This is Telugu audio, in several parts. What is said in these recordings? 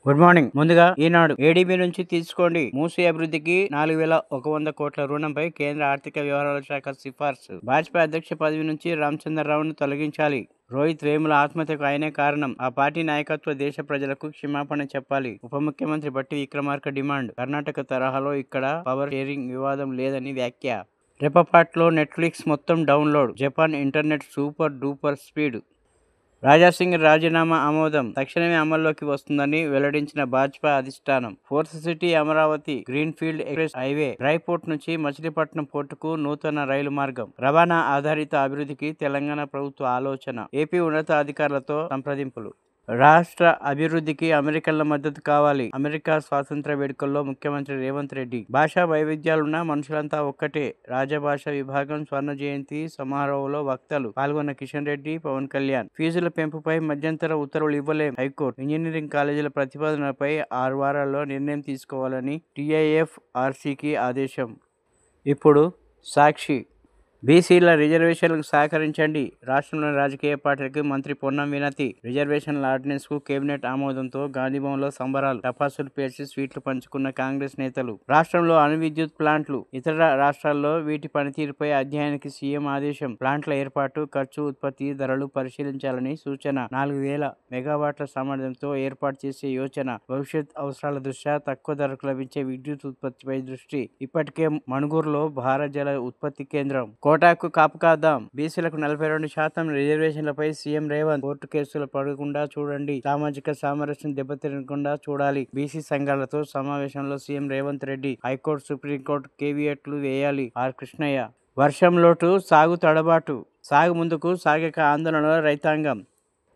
Good morning. ముందుగా ఈనాడు ఏడీబీ నుంచి తీసుకోండి. మూసీ అభివృద్ధికి 4100 కోట్ల రుణంపై కేంద్ర ఆర్థిక వ్యవహారాల శాఖ సిఫార్సు. భాజపా అధ్యక్ష పదవి నుంచి రామచంద్రరావును తొలగించాలి. రోహిత్ వేముల ఆత్మహత్యకు ఆయనే కారణం. ఆ పార్టీ నాయకత్వ దేశ ప్రజలకు క్షమాపణ చెప్పాలి. ఉప ముఖ్యమంత్రి బట్టి విక్రమార్క డిమాండ్. కర్ణాటక తరహాలో ఇక్కడ పవర్ షేరింగ్ వివాదం లేదని వ్యాఖ్య. రెప్పపాట్లో నెట్ఫ్లిక్స్ మొత్తం download. Japan internet super duper speed. Raja Singh రాజీనామా ఆమోదం తక్షణమే అమల్లోకి వస్తుందని వెల్లడించిన భాజపా అధిష్టానం. Fourth city Amaravati greenfield express highway dry port నుంచి మచిలీపట్నం పోర్టుకు నూతన రైలు మార్గం. రవాణా ఆధారిత అభివృద్ధికి తెలంగాణ ప్రభుత్వ ఆలోచన. ఏపీ ఉన్నతాధికారులతో సంప్రదింపులు. రాష్ట్ర అభివృద్ధికి అమెరికన్ల మద్దతు కావాలి. అమెరికా స్వాతంత్ర వేడుకల్లో ముఖ్యమంత్రి రేవంత్ రెడ్డి. భాషా వైవిధ్యాలున్న మనుషులంతా ఒక్కటే. రాజభాష విభాగం స్వర్ణ జయంతి సమారోహంలో వక్తలు. పాల్గొన్న కిషన్ రెడ్డి, పవన్ కళ్యాణ్. ఫీజుల పెంపుపై మధ్యంతర ఉత్తర్వులు ఇవ్వలేం హైకోర్టు. ఇంజనీరింగ్ కాలేజీల ప్రతిపాదనపై 6 వారాల్లో నిర్ణయం తీసుకోవాలని టీఐఎఫ్ఆర్సీకి ఆదేశం. ఇప్పుడు సాక్షి. బీసీల రిజర్వేషన్లకు సహకరించండి. రాష్ట్రంలోని రాజకీయ పార్టీలకు మంత్రి పొన్నం వినతి. రిజర్వేషన్ల ఆర్డినెన్స్ కు కేబినెట్ ఆమోదంతో గాంధీభవన్లో సంబరాలు. టపాసులు పేర్చి స్వీట్లు పంచుకున్న కాంగ్రెస్ నేతలు. రాష్ట్రంలో అణు విద్యుత్ ప్లాంట్లు. ఇతర రాష్ట్రాల్లో వీటి పనితీరుపై అధ్యయనానికి సీఎం ఆదేశం. ప్లాంట్ల ఏర్పాటు, ఖర్చు, ఉత్పత్తి, ధరలు పరిశీలించాలని సూచన. 4000 మెగావాట్ల సామర్థ్యంతో ఏర్పాటు చేసే యోచన. భవిష్యత్ అవసరాల దృష్ట్యా తక్కువ ధరకు లభించే విద్యుత్ ఉత్పత్తిపై దృష్టి. ఇప్పటికే మణుగూరులో భారత జల ఉత్పత్తి కేంద్రం. కోటాకు కాపు కాద్దాం. బీసీలకు 42% రిజర్వేషన్లపై సీఎం రేవంత్. కోర్టు కేసులు పడకుండా చూడండి. సామాజిక సామరస్యం దెబ్బతినకుండా చూడాలి. బీసీ సంఘాలతో సమావేశంలో CM Revanth Reddy. High court, supreme court కేవియట్లు వేయాలి. ఆర్ కృష్ణయ్య. వర్షం లోటు, సాగు తడబాటు. సాగు ముందుకు సాగక ఆందోళనలో రైతాంగం.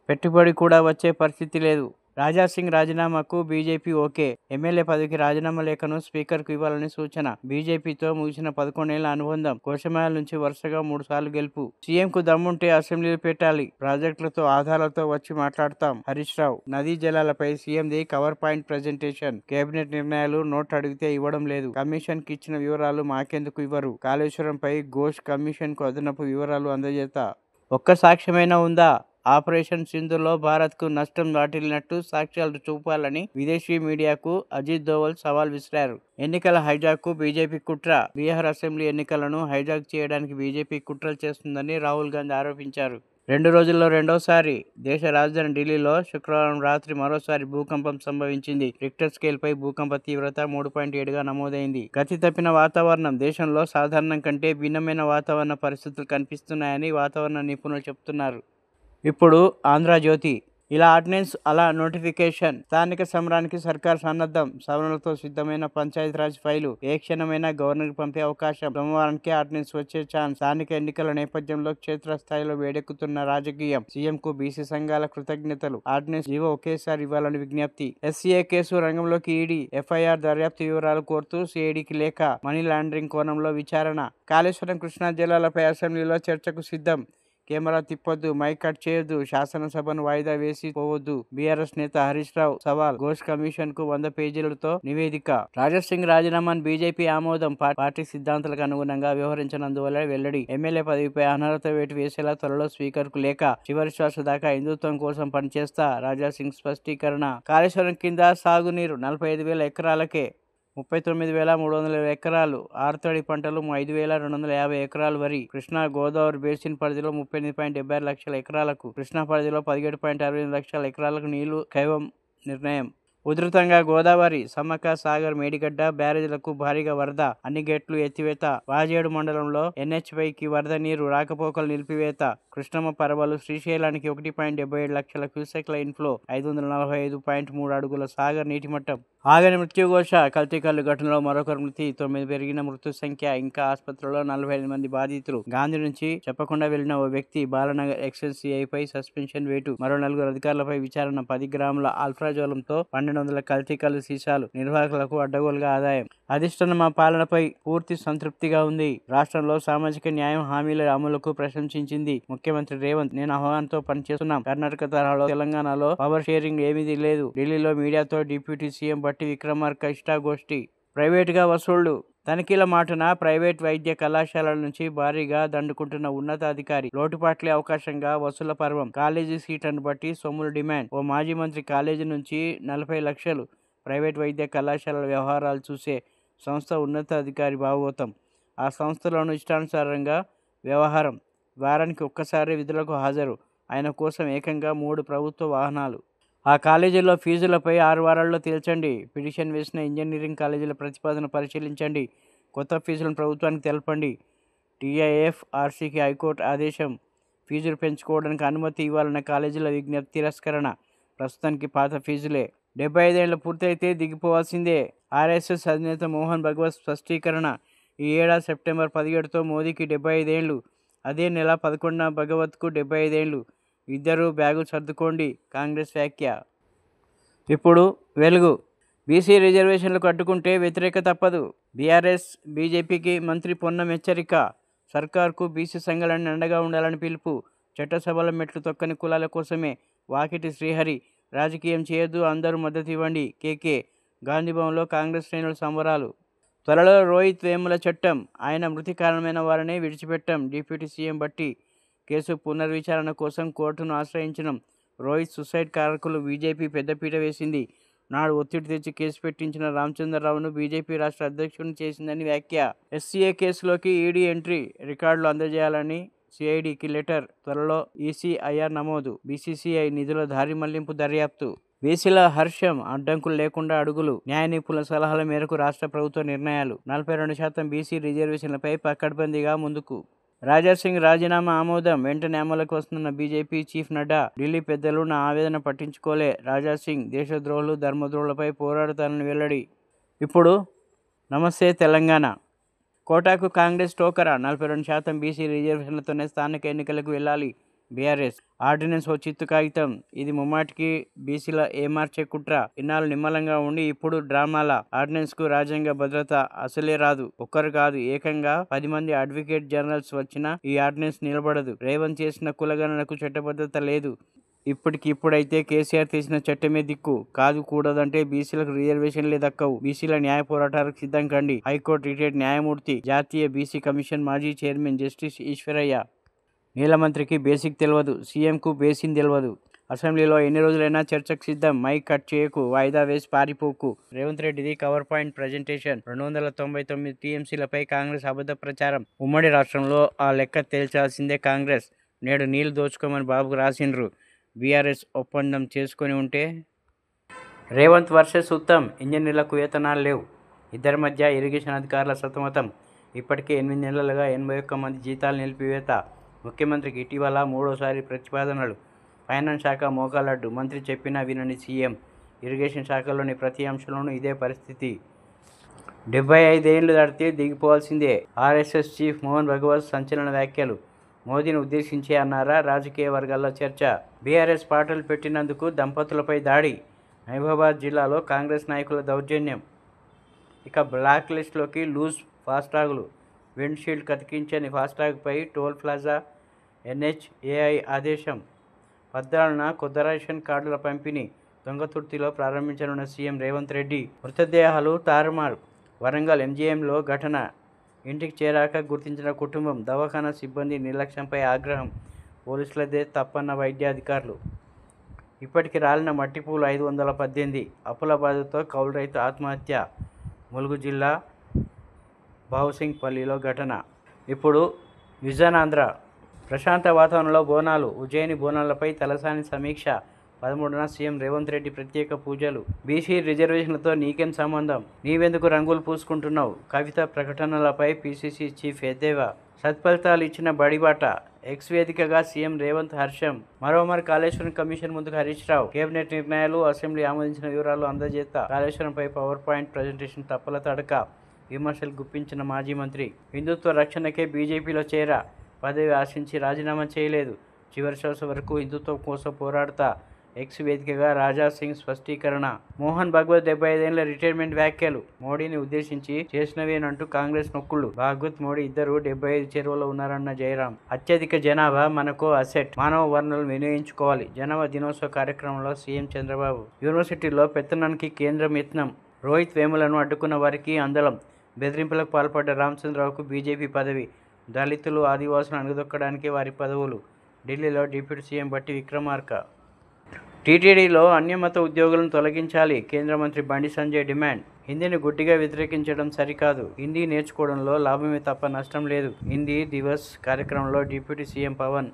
పెట్టుబడి కూడా వచ్చే పరిస్థితి లేదు. రాజాసింగ్ రాజీనామాకు బీజేపీ ఓకే. ఎమ్మెల్యే పదవికి రాజీనామా లేఖను స్పీకర్కు ఇవ్వాలని సూచన. బీజేపీతో ముగిసిన 11 ఏళ్ల అనుబంధం. కోశమాల నుంచి వరుసగా 3 సార్లు గెలుపు. సీఎంకు దమ్ముంటే అసెంబ్లీలు పెట్టాలి. ప్రాజెక్టులతో ఆధారాలతో వచ్చి మాట్లాడతాం. హరీష్ రావు. నదీ జలాలపై సీఎంది కవర్ పాయింట్ ప్రెజెంటేషన్. కేబినెట్ నిర్ణయాలు నోట్ అడిగితే ఇవ్వడం లేదు. కమిషన్ కి ఇచ్చిన వివరాలు మాకెందుకు ఇవ్వరు. కాళేశ్వరంపై ఘోష్ కమిషన్ కు అదనపు వివరాలు అందజేత. ఒక్క సాక్ష్యమైనా ఉందా? ఆపరేషన్ సింధులో భారత్కు నష్టం వాటిల్లినట్టు సాక్ష్యాలు చూపాలని విదేశీ మీడియాకు అజిత్ దోవల్ సవాల్ విసిరారు. ఎన్నికల హైజాక్కు బీజేపీ కుట్ర. బీహార్ అసెంబ్లీ ఎన్నికలను హైజాక్ చేయడానికి బీజేపీ కుట్రలు చేస్తుందని రాహుల్ గాంధీ ఆరోపించారు. 2 రోజుల్లో రెండోసారి దేశ రాజధాని ఢిల్లీలో శుక్రవారం రాత్రి మరోసారి భూకంపం సంభవించింది. రిక్టర్ స్కేల్ పై భూకంప తీవ్రత 3.7గా నమోదైంది. గతి తప్పిన వాతావరణం. దేశంలో సాధారణం కంటే భిన్నమైన వాతావరణ పరిస్థితులు కనిపిస్తున్నాయని వాతావరణ నిపుణులు చెబుతున్నారు. ఇప్పుడు ఆంధ్రజ్యోతి. ఇలా ఆర్డినెన్స్, అలా నోటిఫికేషన్. స్థానిక సమరానికి సర్కార్ సన్నద్ధం. సవరణలతో సిద్ధమైన పంచాయతీరాజ్ ఫైలు ఏ క్షణమైనా గవర్నర్కి పంపే అవకాశం. సోమవారానికే ఆర్డినెన్స్ వచ్చే ఛాన్స్. స్థానిక ఎన్నికల నేపథ్యంలో క్షేత్రస్థాయిలో వేడెక్కుతున్న రాజకీయం. సీఎంకు బీసీ సంఘాల కృతజ్ఞతలు. ఆర్డినెన్స్ జీవో ఒకేసారి ఇవ్వాలని విజ్ఞప్తి. ఎస్సీఏ కేసు రంగంలోకి ఈడీ. ఎఫ్ఐఆర్ దర్యాప్తు వివరాలు కోరుతూ సిఐడికి లేఖ. మనీ లాండరింగ్ కోణంలో విచారణ. కాళేశ్వరం, కృష్ణా జలాలపై అసెంబ్లీలో చర్చకు సిద్ధం. కెమెరా తిప్పొద్దు, మైక్ కట్ చేయొద్దు, శాసనసభను వాయిదా వేసి పోవద్దు. బీఆర్ఎస్ నేత హరీష్ రావు సవాల్. ఘోష్ కమిషన్ కు 100 పేజీలతో నివేదిక. రాజాసింగ్ రాజీనామాను బీజేపీ ఆమోదం. పార్టీ సిద్ధాంతాలకు అనుగుణంగా వ్యవహరించినందువల్ల వెల్లడి. ఎమ్మెల్యే పదవిపై అనర్హత వేటు వేసేలా త్వరలో స్పీకర్ కు లేఖ. చివరి శ్వాస దాకా హిందుత్వం కోసం పనిచేస్తా. రాజాసింగ్ స్పష్టీకరణ. కాళేశ్వరం కింద సాగునీరు 45,000 ఎకరాలకే. 39,300 ఎకరాలు ఆరుతడి పంటలు. 5,250 ఎకరాలు వరి. కృష్ణా గోదావరి బేసిన్ పరిధిలో 38.76 లక్షల ఎకరాలకు. కృష్ణా పరిధిలో 17.68 లక్షల ఎకరాలకు నీళ్లు కైవం నిర్ణయం. ఉధృతంగా గోదావరి. సమ్మక్క సాగర్, మేడిగడ్డ బ్యారేజీలకు భారీగా వరద. అన్ని గేట్లు ఎత్తివేత. వాజేడు మండలంలో NH5కి వరద నీరు రాకపోకలు నిలిపివేత. కృష్ణమ్మ పరవలు. శ్రీశైలానికి 1.77 లక్షల క్యూసెక్ల ఇన్ఫ్లో. 545.3 అడుగుల సాగర్ నీటిమట్టం. ఆగని మృత్యుఘోష. కల్తీకల్లు ఘటనలో మరొకరు మృతి. 9 పెరిగిన మృతుల సంఖ్య. ఇంకా ఆసుపత్రిలో 45 మంది బాధితులు. గాంధీ నుంచి చెప్పకుండా వెళ్లిన ఓ వ్యక్తి. బాలనగర్ ఎక్సైజ్ సిఐపై సస్పెన్షన్ వేటు. మరో 4 అధికారులపై విచారణ. 10 గ్రాముల ఆల్ఫ్రాజోలంతో 1200 కల్తీకల్లు సీసాలు. నిర్వాహకులకు అడ్డగోలుగా ఆదాయం. అధిష్టానం పాలనపై పూర్తి సంతృప్తిగా ఉంది. రాష్ట్రంలో సామాజిక న్యాయం హామీల అమలుకు ప్రశంసించింది ముఖ్యమంత్రి రేవంత్. నేను ఆహ్వానంతో పనిచేస్తున్నాం. కర్ణాటక తరహాలో తెలంగాణలో పవర్ షేరింగ్ ఏమీ లేదు. ఢిల్లీలో మీడియాతో డిప్యూటీ సీఎం బట్టి విక్రమార్క ఇష్టాగోష్ఠి. ప్రైవేటుగా వసూళ్లు. తనిఖీల మాటున ప్రైవేట్ వైద్య కళాశాలల నుంచి భారీగా దండుకుంటున్న ఉన్నతాధికారి. లోటుపాట్లే అవకాశంగా వసూళ్ల పర్వం. కాలేజీ సీట్లను బట్టి సొమ్ములు డిమాండ్. ఓ మాజీ మంత్రి కాలేజీ నుంచి 40 లక్షలు. ప్రైవేట్ వైద్య కళాశాలల వ్యవహారాలు చూసే సంస్థ ఉన్నతాధికారి భాగోతం. ఆ సంస్థలోనూ ఇష్టానుసారంగా వ్యవహారం. వారానికి ఒక్కసారి విధులకు హాజరు. ఆయన కోసం ఏకంగా 3 ప్రభుత్వ వాహనాలు. ఆ కాలేజీల్లో ఫీజులపై 6 వారాల్లో తేల్చండి. పిటిషన్ వేసిన ఇంజనీరింగ్ కాలేజీల ప్రతిపాదన పరిశీలించండి. కొత్త ఫీజులను ప్రభుత్వానికి తెలపండి. టీఐఎఫ్ఆర్సీకి హైకోర్టు ఆదేశం. ఫీజులు పెంచుకోవడానికి అనుమతి ఇవ్వాలన్న కాలేజీల విజ్ఞప్తి తిరస్కరణ. ప్రస్తుతానికి పాత ఫీజులే. 75 ఏళ్లు పూర్తయితే దిగిపోవాల్సిందే. ఆర్ఎస్ఎస్ అధినేత మోహన్ భగవత్ స్పష్టీకరణ. ఈ ఏడాది సెప్టెంబర్ 17తో మోదీకి 75 ఏళ్లు. అదే నెల 11న భగవత్కు 75 ఏళ్లు. ఇద్దరూ బ్యాగు సర్దుకోండి. కాంగ్రెస్ వ్యాఖ్య. ఇప్పుడు వెలుగు. బీసీ రిజర్వేషన్లకు అడ్డుకుంటే వ్యతిరేక తప్పదు. బీఆర్ఎస్ బీజేపీకి మంత్రి పొన్నం హెచ్చరిక. సర్కార్కు బీసీ సంఘాలన్నీ అండగా ఉండాలని పిలుపు. చట్టసభల మెట్లు తొక్కని కులాల కోసమే. వాకిటి శ్రీహరి. రాజకీయం చేయొద్దు, అందరూ మద్దతు ఇవ్వండి. కేకే. గాంధీభవన్లో కాంగ్రెస్ శ్రేణుల సంబరాలు. త్వరలో రోహిత్ వేముల చట్టం. ఆయన మృతి కారణమైన వారిని విడిచిపెట్టాం. Deputy CM Bhatti. కేసు పునర్విచారణ కోసం కోర్టును ఆశ్రయించడం. రోహిత్ సూసైడ్ కారకులు బీజేపీ పెద్దపీట వేసింది. నాడు ఒత్తిడి తెచ్చి కేసు పెట్టించిన రామచంద్రరావును బీజేపీ రాష్ట్ర అధ్యక్షుడిని చేసిందని వ్యాఖ్య. ఎస్సీఏ కేసులోకి ఈడీ ఎంట్రీ. రికార్డులు అందజేయాలని సిఐడికి లెటర్. త్వరలో ఈసీఐఆర్ నమోదు. బీసీసీఐ నిధుల దారి మళ్లింపు దర్యాప్తు. బీసీల హర్షం. అడ్డంకులు లేకుండా అడుగులు. న్యాయ నిపుణుల సలహాల మేరకు రాష్ట్ర ప్రభుత్వ నిర్ణయాలు. 42% బీసీ రిజర్వేషన్లపై పకడ్బందీగా ముందుకు. రాజాసింగ్ రాజీనామా ఆమోదం. వెంటనే అమలుకు వస్తున్న బీజేపీ చీఫ్ నడ్డా. ఢిల్లీ పెద్దలు నా ఆవేదన పట్టించుకోలే. రాజాసింగ్. దేశద్రోహులు ధర్మద్రోహులపై పోరాడుతానని వెల్లడి. ఇప్పుడు నమస్తే తెలంగాణ. కోటాకు కాంగ్రెస్ టోకరా. 42% బీసీ రిజర్వేషన్లతోనే స్థానిక ఎన్నికలకు వెళ్లాలి బీఆర్ఎస్. ఆర్డినెన్స్ ఓ చిత్తు కాగితం. ఇది ముమ్మాటికి బీసీల ఏమార్చే కుట్ర. ఇన్నాళ్ళు నిమ్మలంగా ఉండి ఇప్పుడు డ్రామాల. ఆర్డినెన్స్ కు రాజ్యాంగ భద్రత అసలే రాదు. ఒక్కరు కాదు, ఏకంగా 10 మంది అడ్వకేట్ జనరల్స్ వచ్చినా ఈ ఆర్డినెన్స్ నిలబడదు. రేవంత్ చేసిన కులగణనకు చట్టబద్ధత లేదు. ఇప్పుడైతే కేసీఆర్ తీసిన చట్టమే దిక్కు. కాదు కూడదంటే బీసీలకు రిజర్వేషన్లే దక్కవు. బీసీల న్యాయ పోరాటాలకు సిద్ధం కండి. హైకోర్టు రిటైర్డ్ న్యాయమూర్తి, జాతీయ బీసీ కమిషన్ మాజీ చైర్మన్ జస్టిస్ ఈశ్వరయ్య. నీలమంత్రికి బేసిక్ తెలియదు, సీఎంకు బేసిన్ తెలియదు. అసెంబ్లీలో ఎన్ని రోజులైనా చర్చకు సిద్ధం. మైక్ కట్ చేయకు, వాయిదా వేసి పారిపోకు. రేవంత్ రెడ్డిది కవర్ పాయింట్ ప్రజెంటేషన్. 299 టీఎంసీలపై కాంగ్రెస్ అబద్ధ ప్రచారం. ఉమ్మడి రాష్ట్రంలో ఆ లెక్క తేల్చాల్సిందే కాంగ్రెస్. నేడు నీళ్లు దోచుకోమని బాబుకు రాసిండ్రు. బీఆర్ఎస్ ఒప్పందం చేసుకొని ఉంటే. రేవంత్ వర్సెస్ ఉత్తమ్. ఇంజనీర్లకు వేతనాలు లేవు. ఇద్దరి మధ్య ఇరిగేషన్ అధికారుల సతమతం. ఇప్పటికే 8 నెలలుగా 81 మంది జీతాలు నిలిపివేత. ముఖ్యమంత్రికి ఇటీవల 3వసారి ప్రతిపాదనలు. ఫైనాన్స్ శాఖ మోకాలడ్డు. మంత్రి చెప్పినా వినని సీఎం. ఇరిగేషన్ శాఖలోని ప్రతి అంశంలోనూ ఇదే పరిస్థితి. 75 ఏళ్లు దాటితే దిగిపోవాల్సిందే. ఆర్ఎస్ఎస్ చీఫ్ మోహన్ భగవత్ సంచలన వ్యాఖ్యలు. మోదీని ఉద్దేశించే అన్నారా? రాజకీయ వర్గాల్లో చర్చ. బీఆర్ఎస్ పాటలు పెట్టినందుకు దంపతులపై దాడి. మహబూబాబాద్ జిల్లాలో కాంగ్రెస్ నాయకుల దౌర్జన్యం. ఇక బ్లాక్ లిస్టులోకి లూజ్ ఫాస్టాగులు. విండ్షీల్డ్ కతికించని ఫాస్టాగ్పై టోల్ ప్లాజా. ఎన్హెచ్ఏఐ ఆదేశం. 14న కొత్త రేషన్ కార్డుల పంపిణీ దొంగతుర్తిలో ప్రారంభించనున్న సీఎం రేవంత్ రెడ్డి. మృతదేహాలు తారుమారు. వరంగల్ ఎంజీఎంలో ఘటన. ఇంటికి చేరాక గుర్తించిన కుటుంబం. దవాఖానా సిబ్బంది నిర్లక్ష్యంపై ఆగ్రహం. పోలీసులదే తప్పన్న వైద్యాధికారులు. ఇప్పటికి రాలిన మట్టిపూలు 518. అప్పుల బాధతో కౌలు రైతు ఆత్మహత్య. ములుగు జిల్లా బావుసింగ్పల్లిలో ఘటన. ఇప్పుడు విజన్ ఆంధ్ర. ప్రశాంత వాతావరణంలో బోనాలు. ఉజ్జయిని బోనాలపై తలసాని సమీక్ష. 13న సీఎం రేవంత్ రెడ్డి ప్రత్యేక పూజలు. బీసీ రిజర్వేషన్లతో నీకేం సంబంధం? నీవెందుకు రంగులు పూసుకుంటున్నావు? కవిత ప్రకటనలపై పీసీసీ చీఫ్ ఎద్దేవా. సత్ఫలితాలు ఇచ్చిన బడిబాట. ఎక్స్ వేదికగా సీఎం రేవంత్ హర్షం. మరోమారు కాళేశ్వరం కమిషన్ ముందుకు హరీష్ రావు. కేబినెట్ నిర్ణయాలు, అసెంబ్లీ ఆమోదించిన వివరాలు అందజేత. కాళేశ్వరంపై పవర్ పాయింట్ ప్రజెంటేషన్ తప్పల తడక. విమర్శలు గుప్పించిన మాజీ మంత్రి. హిందుత్వ రక్షణకే బీజేపీలో చేరా. పదవి ఆశించి రాజీనామా చేయలేదు. చివరి శ్వాస వరకు హిందుత్వం కోసం పోరాడుతా. ఎక్స్ వేదికగా రాజాసింగ్ స్పష్టీకరణ. మోహన్ భగవత్ 75 ఏళ్ల రిటైర్మెంట్ వ్యాఖ్యలు. మోడీని ఉద్దేశించి చేసినవేనంటూ కాంగ్రెస్ నొక్కులు. భాగవత్, మోడీ ఇద్దరు 75 చెరువులో ఉన్నారన్న జయరాం. అత్యధిక జనాభా మనకు అసెట్. మానవ వనరులను వినియోగించుకోవాలి. జనాభా దినోత్సవ కార్యక్రమంలో సీఎం చంద్రబాబు. యూనివర్సిటీల్లో పెత్తనానికి కేంద్రం యత్నం. రోహిత్ వేములను అడ్డుకున్న వారికి అందలం. బెదిరింపులకు పాల్పడ్డ రామచంద్రరావుకు బీజేపీ పదవి. దళితులు, ఆదివాసులను అణగదొక్కడానికి వారి పదవులు. ఢిల్లీలో డిప్యూటీ సీఎం భట్టి విక్రమార్క. టీటీడీలో అన్యమత ఉద్యోగులను తొలగించాలి. కేంద్ర మంత్రి బండి సంజయ్ డిమాండ్. హిందీని గుడ్డిగా వ్యతిరేకించడం సరికాదు. హిందీ నేర్చుకోవడంలో లాభమే తప్ప నష్టం లేదు. హిందీ దివస్ కార్యక్రమంలో డిప్యూటీ సీఎం పవన్